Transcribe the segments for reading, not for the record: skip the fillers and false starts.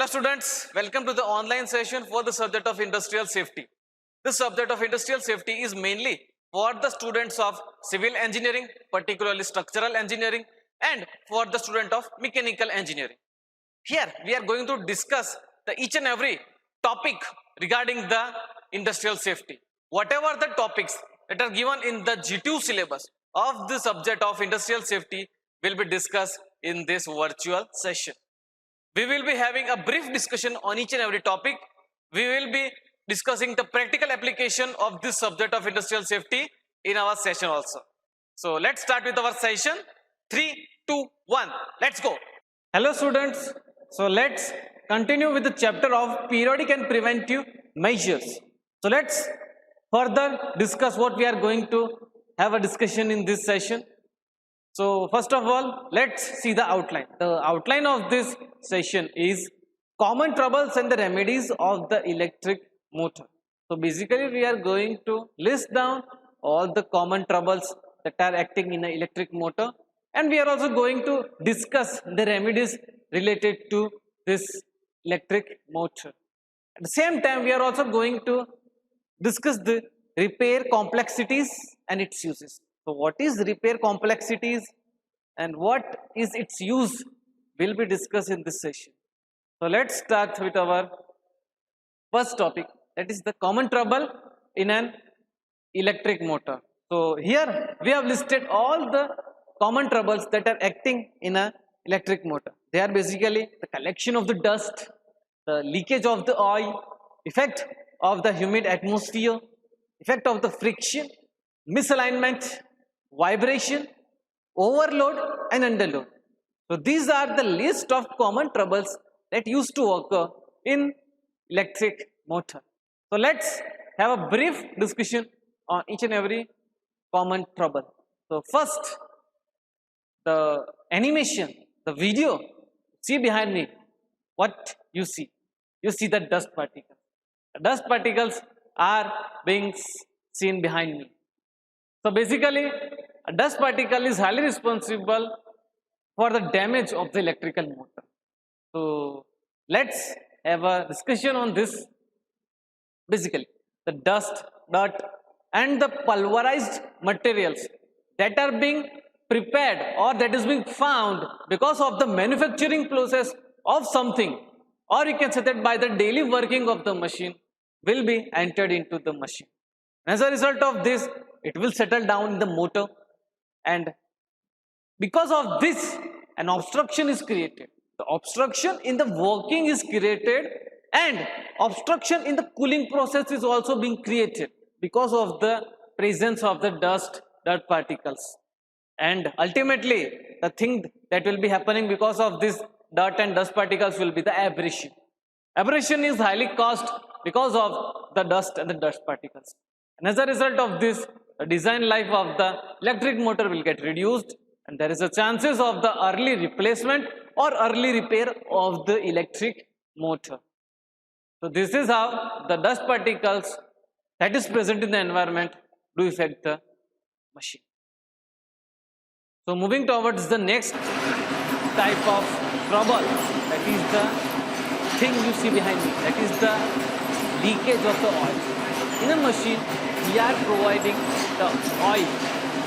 Hello students, welcome to the online session for the subject of industrial safety. This subject of industrial safety is mainly for the students of civil engineering, particularly structural engineering, and for the student of mechanical engineering. Here we are going to discuss the each and every topic regarding the industrial safety. Whatever the topics that are given in the G2 syllabus of the subject of industrial safety will be discussed in this virtual session. We will be having a brief discussion on each and every topic. We will be discussing the practical application of this subject of industrial safety in our session also. So let's start with our session. 3, 2, 1. Let's go. Hello students. So let's continue with the chapter of periodic and preventive measures. So let's further discuss what we are going to have a discussion in this session. So first of all, let's see the outline. The outline of this session is common troubles and the remedies of the electric motor. So basically we are going to list down all the common troubles that are acting in an electric motor, and we are also going to discuss the remedies related to this electric motor. At the same time, we are also going to discuss the repair complexities and its uses. So what is repair complexities and what is its use will be discussed in this session. So let's start with our first topic, that is the common trouble in an electric motor. So here we have listed all the common troubles that are acting in an electric motor. They are basically the collection of the dust, the leakage of the oil, effect of the humid atmosphere, effect of the friction, misalignment, vibration, overload and underload. So these are the list of common troubles that used to occur in electric motor. So let's have a brief discussion on each and every common trouble. So first, the animation, the video, see behind me, what you see? You see the dust particles. The dust particles are being seen behind me. So basically, a dust particle is highly responsible for the damage of the electrical motor. So let's have a discussion on this. Basically, the dust, dirt and the pulverized materials that are being prepared or that is being found because of the manufacturing process of something, or you can say that by the daily working of the machine, will be entered into the machine. As a result of this, it will settle down in the motor, and because of this, an obstruction is created. The obstruction in the working is created, and obstruction in the cooling process is also being created because of the presence of the dust, dirt particles. And ultimately, the thing that will be happening because of this dirt and dust particles will be the abrasion. Abrasion is highly caused because of the dust and the dust particles. And as a result of this, the design life of the electric motor will get reduced, and there is a chances of the early replacement or early repair of the electric motor. So this is how the dust particles that is present in the environment do affect the machine. So moving towards the next type of trouble, that is the thing you see behind me, that is the leakage of the oil. In a machine, we are providing the oil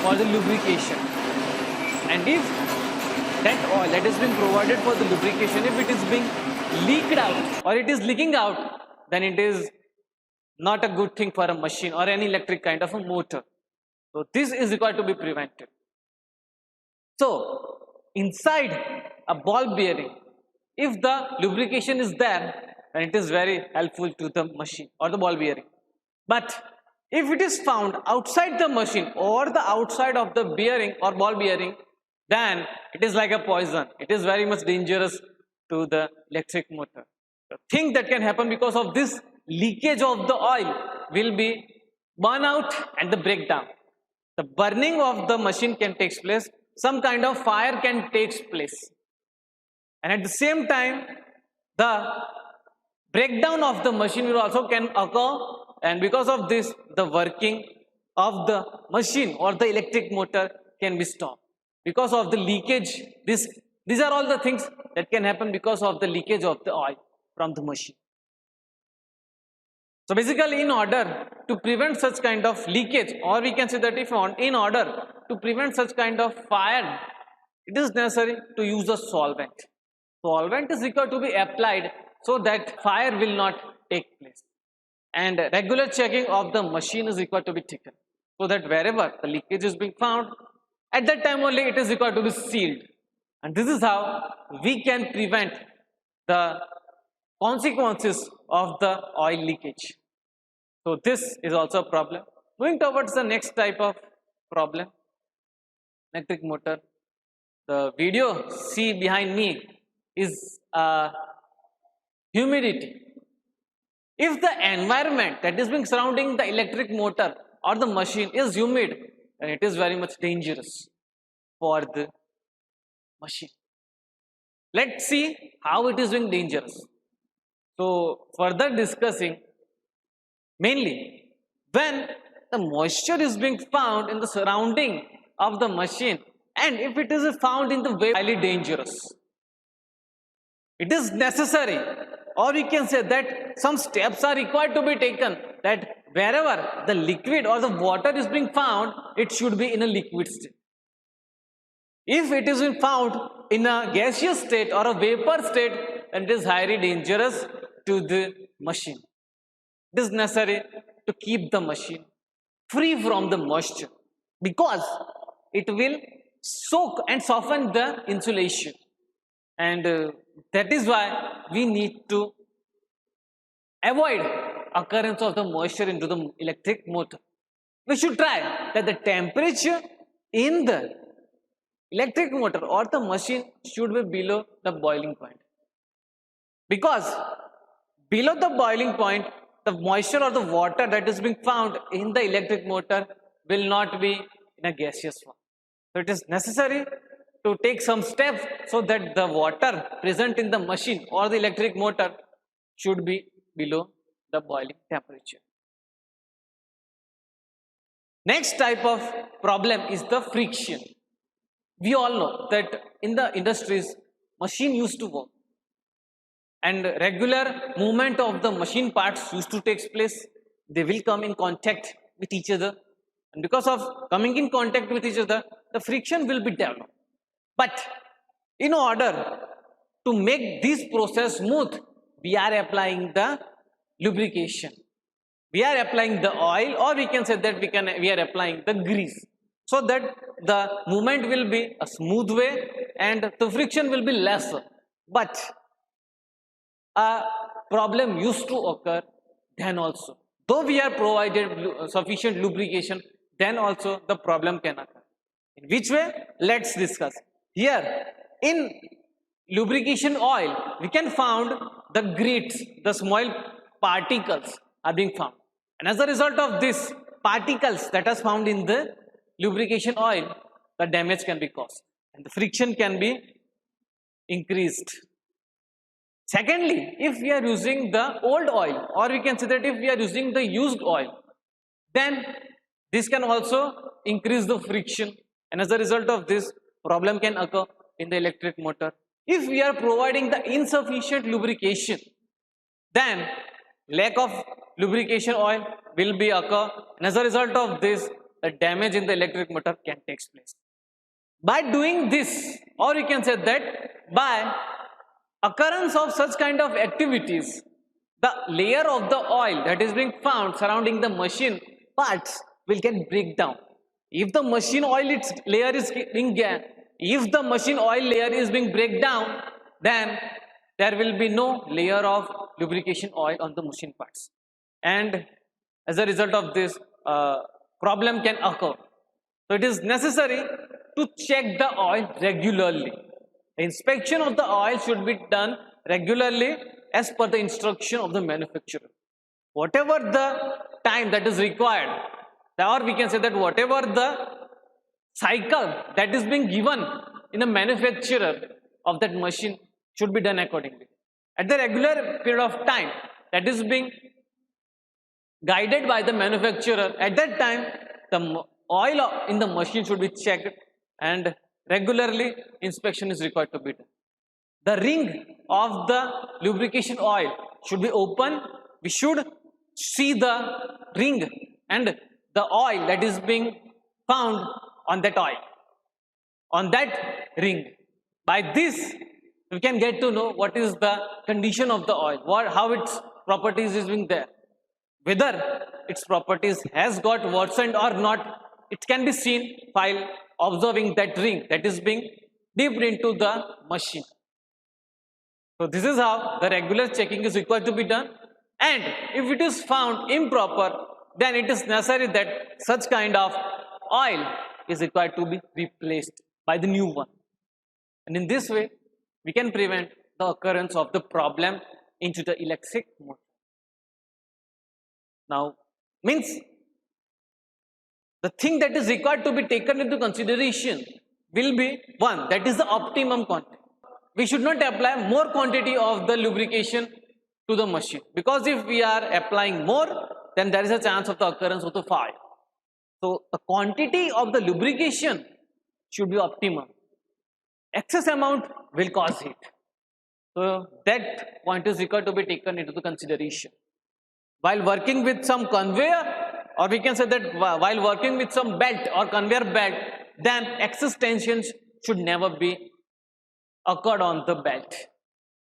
for the lubrication, and if that oil that is being provided for the lubrication, if it is being leaked out or it is leaking out, then it is not a good thing for a machine or any electric kind of a motor. So this is required to be prevented. So inside a ball bearing, if the lubrication is there, then it is very helpful to the machine or the ball bearing. But if it is found outside the machine or the outside of the bearing or ball bearing, then it is like a poison. It is very much dangerous to the electric motor. The thing that can happen because of this leakage of the oil will be burnout and the breakdown. The burning of the machine can take place, some kind of fire can take place, and at the same time the breakdown of the machine will also can occur, and because of this the working of the machine or the electric motor can be stopped because of the leakage. These are all the things that can happen because of the leakage of the oil from the machine. So basically, in order to prevent such kind of leakage, or we can say that if in order to prevent such kind of fire, it is necessary to use a solvent. Solvent is required to be applied so that fire will not take place. And regular checking of the machine is required to be taken, so that wherever the leakage is being found, at that time only it is required to be sealed. And this is how we can prevent the consequences of the oil leakage. So this is also a problem. Moving towards the next type of problem, electric motor. The video see behind me is humidity. If the environment that is being surrounding the electric motor or the machine is humid, then it is very much dangerous for the machine. Let's see how it is being dangerous. So further discussing, mainly when the moisture is being found in the surrounding of the machine, and if it is found in the way, highly dangerous. It is necessary, or we can say that some steps are required to be taken, that wherever the liquid or the water is being found, it should be in a liquid state. If it is being found in a gaseous state or a vapor state, then it is highly dangerous to the machine. It is necessary to keep the machine free from the moisture, because it will soak and soften the insulation, and that is why we need to avoid occurrence of the moisture into the electric motor. We should try that the temperature in the electric motor or the machine should be below the boiling point, because below the boiling point, the moisture or the water that is being found in the electric motor will not be in a gaseous form. So it is necessary to take some steps so that the water present in the machine or the electric motor should be below the boiling temperature. Next type of problem is the friction. We all know that in the industries, machine used to work, and regular movement of the machine parts used to take place. They will come in contact with each other, and because of coming in contact with each other, the friction will be developed. But in order to make this process smooth, we are applying the lubrication. We are applying the oil, or we can say that we are applying the grease, so that the movement will be a smooth way and the friction will be lesser. But a problem used to occur then also. Though we are provided sufficient lubrication, then also the problem can occur. In which way? Let's discuss. Here in lubrication oil, we can find the grits, the small particles are being found, and as a result of this particles that are found in the lubrication oil, the damage can be caused and the friction can be increased. Secondly, if we are using the old oil, or we can say that if we are using the used oil, then this can also increase the friction, and as a result of this, problem can occur in the electric motor. If we are providing the insufficient lubrication, then lack of lubrication oil will be occur, and as a result of this, the damage in the electric motor can take place. By doing this, or you can say that by occurrence of such kind of activities, the layer of the oil that is being found surrounding the machine parts will get break down. If the machine oil layer is if the machine oil layer is being break down, then there will be no layer of lubrication oil on the machine parts, and as a result of this, problem can occur. So it is necessary to check the oil regularly. The inspection of the oil should be done regularly as per the instruction of the manufacturer. Whatever the time that is required, or we can say that whatever the cycle that is being given in the manufacturer of that machine should be done accordingly. At the regular period of time that is being guided by the manufacturer, at that time the oil in the machine should be checked, and regularly inspection is required to be done. the ring of the lubrication oil should be open. We should see the ring and the oil that is being found on that oil, on that ring. By this, we can get to know what is the condition of the oil, how its properties is being there. Whether its properties has got worsened or not, it can be seen while observing that ring that is being dipped into the machine. So this is how the regular checking is required to be done. And if it is found improper, then it is necessary that such kind of oil is required to be replaced by the new one. And in this way, we can prevent the occurrence of the problem into the electric motor. Now, means the thing that is required to be taken into consideration will be one, that is the optimum quantity. We should not apply more quantity of the lubrication to the machine, because if we are applying more, then there is a chance of the occurrence of the fire. So the quantity of the lubrication should be optimum. Excess amount will cause heat. So that point is required to be taken into the consideration. While working with some conveyor, or we can say that while working with some belt or conveyor belt, then excess tensions should never be occurred on the belt,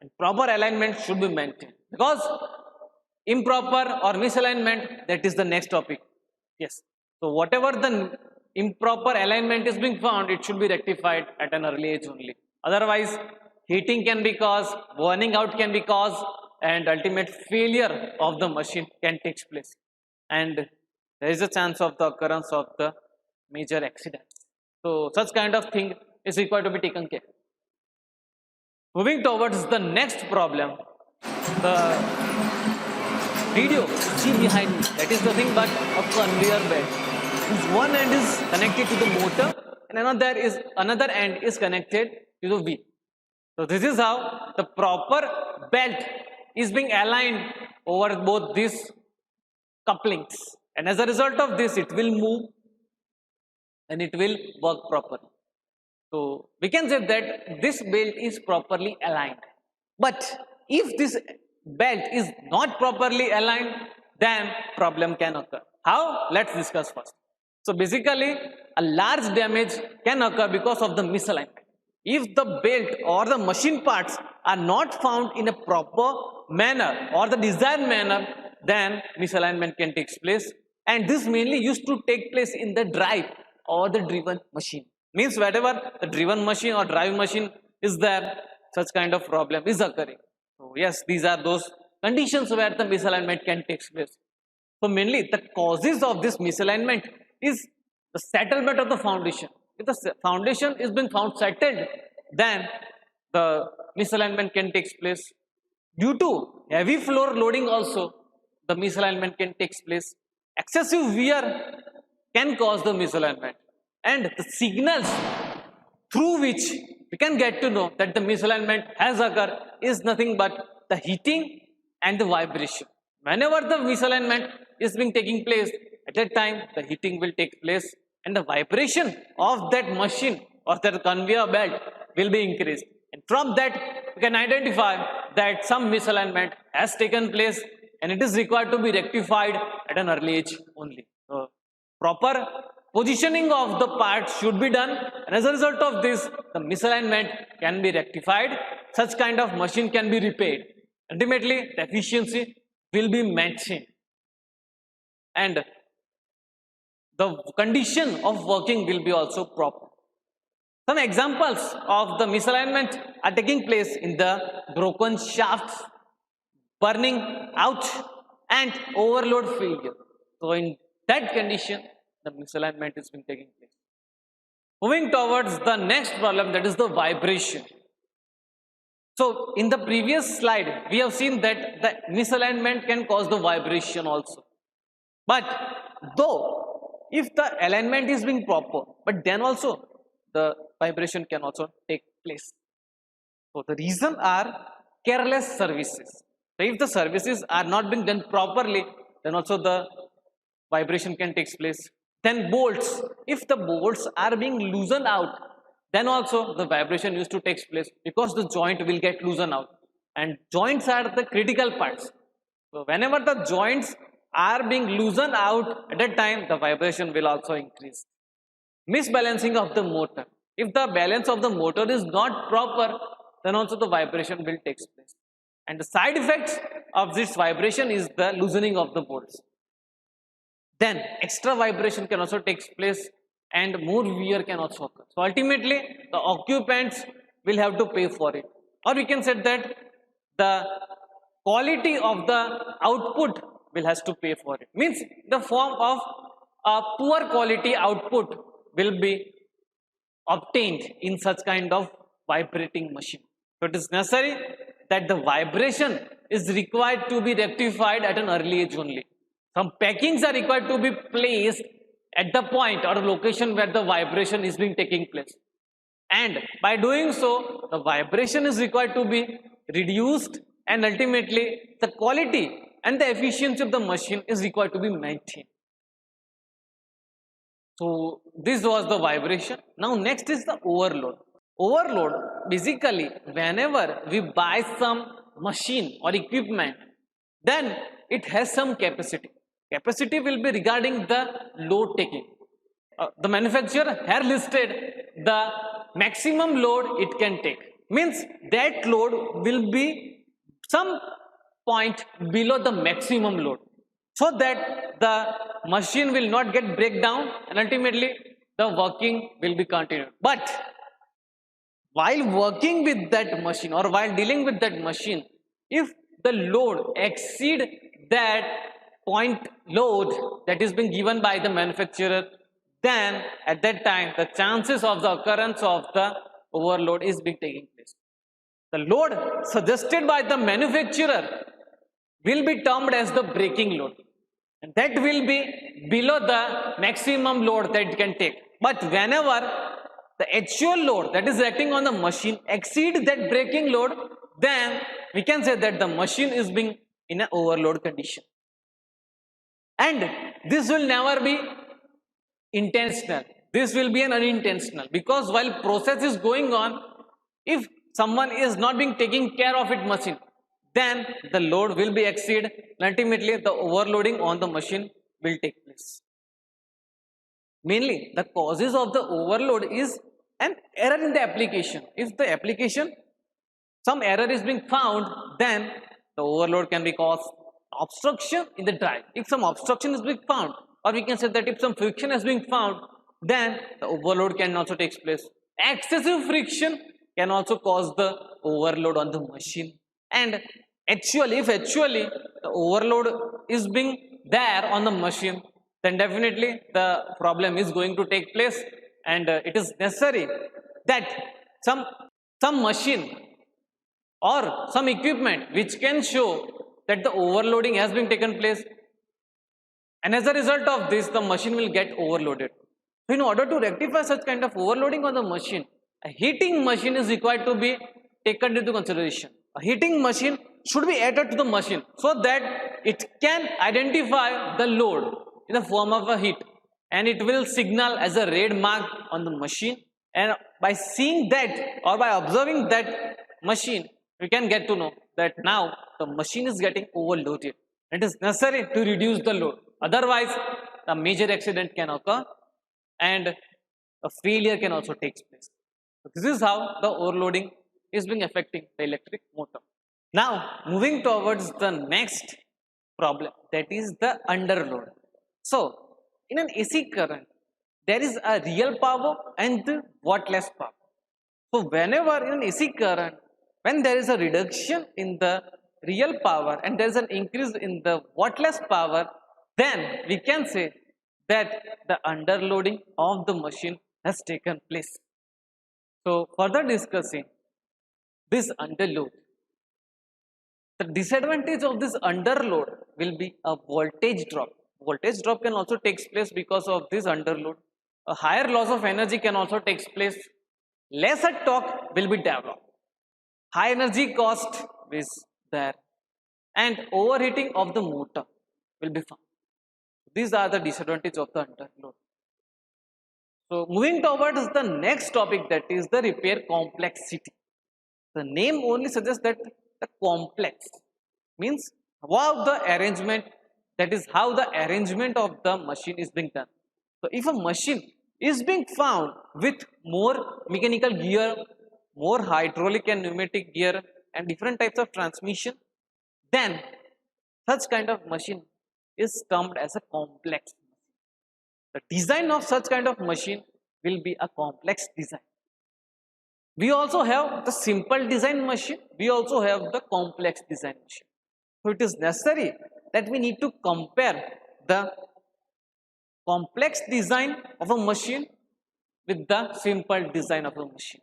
and proper alignment should be maintained, because improper or misalignment, that is the next topic. Yes, so whatever the improper alignment is being found, it should be rectified at an early age only. Otherwise, heating can be caused, burning out can be caused, and ultimate failure of the machine can take place, and there is a chance of the occurrence of the major accident. So such kind of thing is required to be taken care. Moving towards the next problem, the video see behind me, that is nothing but a conveyor belt, whose one end is connected to the motor and another end is connected to the wheel. So this is how the proper belt is being aligned over both these couplings, and as a result of this, it will move and it will work properly. So we can say that this belt is properly aligned. But if this belt is not properly aligned, then problem can occur. How? Let's discuss first. So basically, a large damage can occur because of the misalignment. If the belt or the machine parts are not found in a proper manner or the desired manner, then misalignment can take place. And this mainly used to take place in the drive or the driven machine. Means wherever the driven machine or drive machine is there, such kind of problem is occurring. So yes, these are those conditions where the misalignment can take place. So mainly the causes of this misalignment is the settlement of the foundation. If the foundation is being found settled, then the misalignment can take place. Due to heavy floor loading also, the misalignment can take place. Excessive wear can cause the misalignment. And the signals through which we can get to know that the misalignment has occurred is nothing but the heating and the vibration. Whenever the misalignment is being taking place, at that time the heating will take place and the vibration of that machine or that conveyor belt will be increased. And from that, we can identify that some misalignment has taken place and it is required to be rectified at an early age only. So, proper positioning of the parts should be done, and as a result of this, the misalignment can be rectified. Such kind of machine can be repaired. Ultimately, the efficiency will be maintained, and the condition of working will be also proper. Some examples of the misalignment are taking place in the broken shafts, burning out, and overload failure. So in that condition, the misalignment is being taking place. Moving towards the next problem, that is the vibration. So in the previous slide, we have seen that the misalignment can cause the vibration also. But though if the alignment is being proper, but then also the vibration can also take place. So the reason are careless services. So if the services are not being done properly, then also the vibration can take place. Then bolts, if the bolts are being loosened out, then also the vibration used to take place because the joint will get loosened out, and joints are the critical parts. So whenever the joints are being loosened out, at that time the vibration will also increase. Misbalancing of the motor. If the balance of the motor is not proper, then also the vibration will take place. And the side effects of this vibration is the loosening of the bolts. Then extra vibration can also take place and more wear can also occur. So ultimately the occupants will have to pay for it. Or we can say that the quality of the output will has to pay for it. Means the form of a poor quality output will be obtained in such kind of vibrating machine. So it is necessary that the vibration is required to be rectified at an early age only. Some packings are required to be placed at the point or location where the vibration is being taking place. And by doing so, the vibration is required to be reduced, and ultimately the quality and the efficiency of the machine is required to be maintained. So this was the vibration. Now next is the overload. Overload, basically whenever we buy some machine or equipment, then it has some capacity. Capacity will be regarding the load taking. The manufacturer has listed the maximum load it can take. Means that load will be some point below the maximum load, so that the machine will not get breakdown and ultimately the working will be continued. But while working with that machine or while dealing with that machine, if the load exceed that point load that is being given by the manufacturer, then at that time the chances of the occurrence of the overload is being taking place. The load suggested by the manufacturer will be termed as the breaking load, and that will be below the maximum load that it can take. But whenever the actual load that is acting on the machine exceeds that breaking load, then we can say that the machine is being in an overload condition. And this will never be intentional. This will be an unintentional, because while process is going on, if someone is not being taking care of it machine, then the load will be exceed, and ultimately the overloading on the machine will take place. Mainly the causes of the overload is an error in the application. If the application, some error is being found, then the overload can be caused. Obstruction in the drive, if some obstruction is being found, or we can say that if some friction is being found, then the overload can also take place. Excessive friction can also cause the overload on the machine. And if actually the overload is being there on the machine, then definitely the problem is going to take place, and it is necessary that some machine or some equipment which can show that the overloading has been taken place, and as a result of this the machine will get overloaded. So in order to rectify such kind of overloading on the machine, a heating machine is required to be taken into consideration. A heating machine should be added to the machine so that it can identify the load in the form of a heat, and it will signal as a red mark on the machine, and by seeing that or by observing that machine, we can get to know that now the machine is getting overloaded. It is necessary to reduce the load, otherwise a major accident can occur and a failure can also take place. So this is how the overloading is being affecting the electric motor. Now moving towards the next problem, that is the underload. So in an AC current there is a real power and the wattless power. So whenever in an AC current, when there is a reduction in the real power and there is an increase in the wattless power, then we can say that the underloading of the machine has taken place. So further discussing this underload, the disadvantage of this underload will be a voltage drop. Voltage drop can also take place because of this underload. A higher loss of energy can also take place. Lesser torque will be developed. High energy cost is there, and overheating of the motor will be found. These are the disadvantages of the underload. So moving towards the next topic, that is the repair complexity. The name only suggests that the complex means how the arrangement, that is how the arrangement of the machine is being done. So if a machine is being found with more mechanical gear, more hydraulic and pneumatic gear and different types of transmission, then such kind of machine is termed as a complex. The design of such kind of machine will be a complex design. We also have the simple design machine, we also have the complex design machine. So it is necessary that we need to compare the complex design of a machine with the simple design of a machine.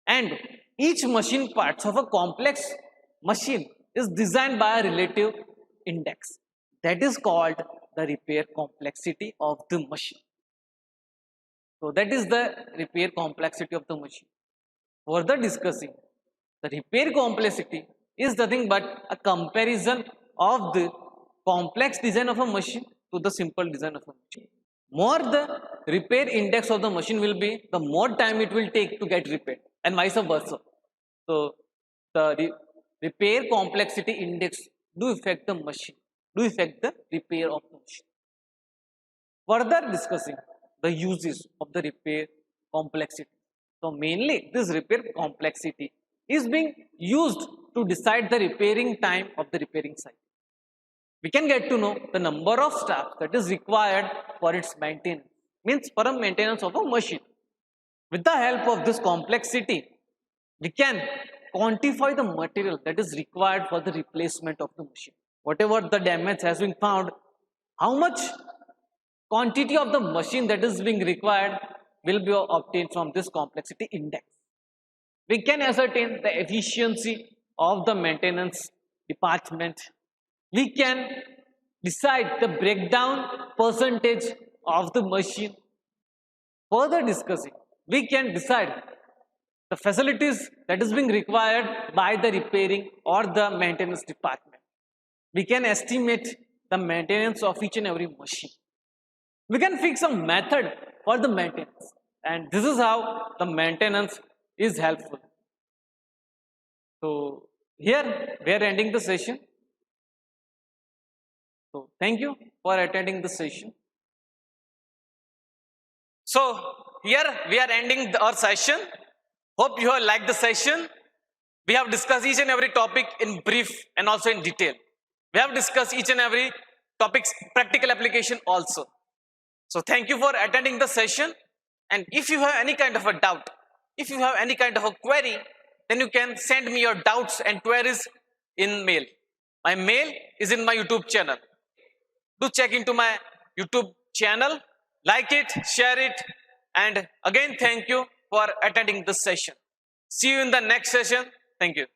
And each machine parts of a complex machine is designed by a relative index. That is called the repair complexity of the machine. So that is the repair complexity of the machine. Further discussing, the repair complexity is nothing but a comparison of the complex design of a machine to the simple design of a machine. More the repair index of the machine will be, the more time it will take to get repaired, and vice versa. So the repair complexity index do affect the machine, do affect the repair of the machine. Further discussing the uses of the repair complexity. So mainly this repair complexity is being used to decide the repairing time of the repairing cycle. We can get to know the number of staff that is required for its maintenance, means for a maintenance of a machine. With the help of this complexity, we can quantify the material that is required for the replacement of the machine. Whatever the damage has been found, how much quantity of the machine that is being required will be obtained from this complexity index. We can ascertain the efficiency of the maintenance department. We can decide the breakdown percentage of the machine. Further discussing, we can decide the facilities that is being required by the repairing or the maintenance department. We can estimate the maintenance of each and every machine. We can fix a method for the maintenance, and this is how the maintenance is helpful. So here we are ending the session. So thank you for attending the session. So here we are ending our session. Hope you have liked the session. We have discussed each and every topic in brief and also in detail. We have discussed each and every topic's practical application also. So thank you for attending the session. And if you have any kind of a doubt, if you have any kind of a query, then you can send me your doubts and queries in mail. My mail is in my YouTube channel. Do check into my YouTube channel, like it, share it, and again thank you for attending this session. See you in the next session. Thank you.